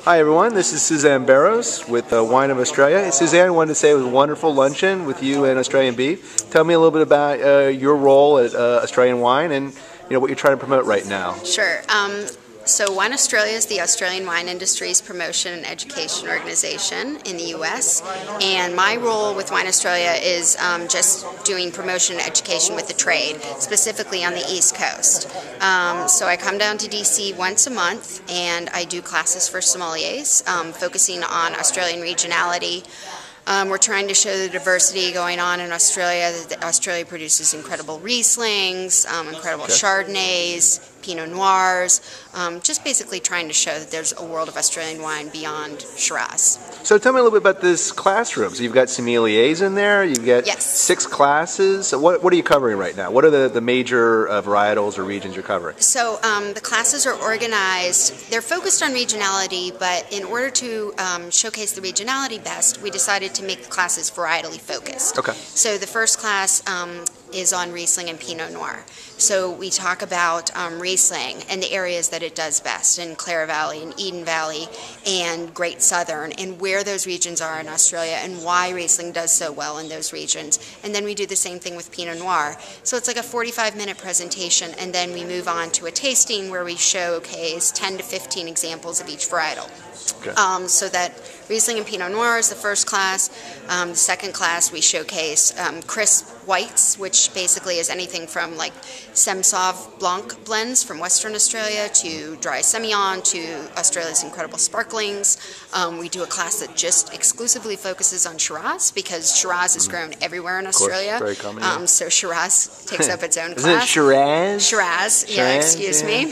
Hi everyone, this is Suzanne Barros with Wine of Australia. Hey, Suzanne, I wanted to say it was a wonderful luncheon with you and Australian Beef. Tell me a little bit about your role at Australian Wine and what you're trying to promote right now. Sure. So Wine Australia is the Australian wine industry's promotion and education organization in the U.S. And my role with Wine Australia is just doing promotion and education with the trade, specifically on the East Coast. So I come down to D.C. once a month and I do classes for sommeliers, focusing on Australian regionality. We're trying to show the diversity going on in Australia. Australia produces incredible Rieslings, incredible Chardonnays, Pinot Noirs, just basically trying to show that there's a world of Australian wine beyond Shiraz. So tell me a little bit about this classroom. So you've got sommeliers in there, you've got 6 classes. So what are you covering right now? What are the major varietals or regions you're covering? So the classes are organized, they're focused on regionality, but in order to showcase the regionality best, we decided to make the classes varietally focused. Okay. So the first class is on Riesling and Pinot Noir. So we talk about Riesling and the areas that it does best in Clare Valley and Eden Valley and Great Southern, and where those regions are in Australia and why Riesling does so well in those regions. And then we do the same thing with Pinot Noir. So it's like a 45-minute presentation, and then we move on to a tasting where we showcase 10 to 15 examples of each varietal. Okay. So that Riesling and Pinot Noir is the first class. The second class we showcase crisp whites, which basically is anything from like Sauv Blanc blends from Western Australia to dry Semillon to Australia's incredible sparklings. We do a class that just exclusively focuses on Shiraz because Shiraz is grown everywhere in Australia. Very common, so Shiraz takes up its own class. Isn't it Shiraz? Shiraz, yeah, excuse me.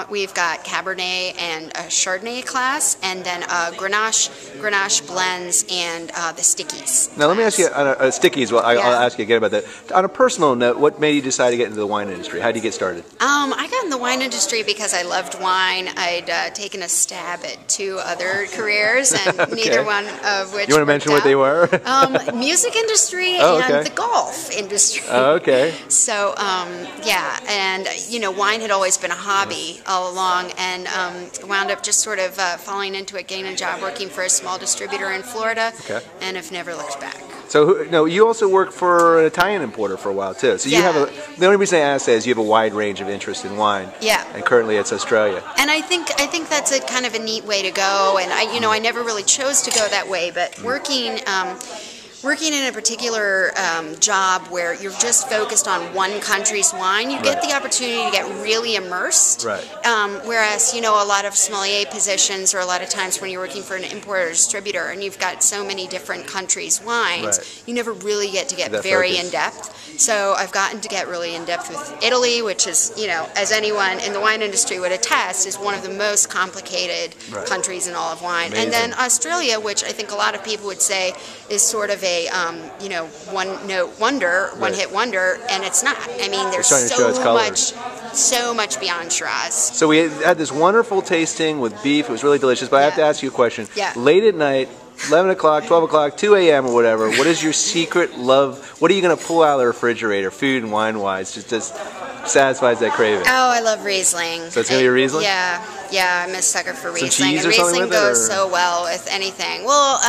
We've got Cabernet and a Chardonnay class, and then Grenache blends and the Stickies. Now let me ask you, Stickies, well, I'll ask you again about that. On a personal note, what made you decide to get into the wine industry? How did you get started? I got in the wine industry because I loved wine. I'd taken a stab at 2 other careers, and neither one of which You want to mention what they were? Music industry and the golf industry. Okay. So, yeah, and wine had always been a hobby all along, and wound up just sort of falling into it, getting a job working for a small distributor in Florida, and have never looked back. So, no, you also worked for an Italian importer for a while too. So you have the only reason I ask that is you have a wide range of interest in wine. Yeah. And currently it's Australia. And I think that's a kind of a neat way to go. And I never really chose to go that way, but working in a particular job where you're just focused on one country's wine, you get the opportunity to get really immersed. Right. Whereas, a lot of sommelier positions, or a lot of times when you're working for an importer or distributor and you've got so many different countries' wines, you never really get to get very in-depth. So I've gotten to get really in-depth with Italy, which is, as anyone in the wine industry would attest, is one of the most complicated countries in all of wine. Amazing. And then Australia, which I think a lot of people would say is sort of a one-note wonder, one-hit wonder, and it's not. I mean, there's so much beyond Shiraz. So we had this wonderful tasting with beef. It was really delicious, but I have to ask you a question. Late at night, 11 o'clock, 12 o'clock, 2 a.m. or whatever, what is your secret love? What are you going to pull out of the refrigerator, food and wine-wise, just satisfies that craving? Oh, I love Riesling. So it's going to be a Riesling? Yeah, I'm a sucker for Riesling. Some cheese and or something Riesling with it, goes so well with anything. Well,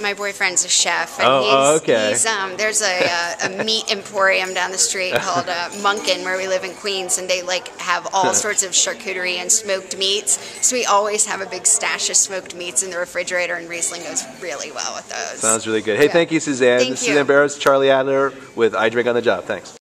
my boyfriend's a chef, and there's a meat emporium down the street called Munkin, where we live in Queens, and they have all sorts of charcuterie and smoked meats. So we always have a big stash of smoked meats in the refrigerator, and Riesling goes really well with those. Sounds really good. Hey, thank you, Suzanne. This is Suzanne Barros, Charlie Adler with I Drink on the Job. Thanks.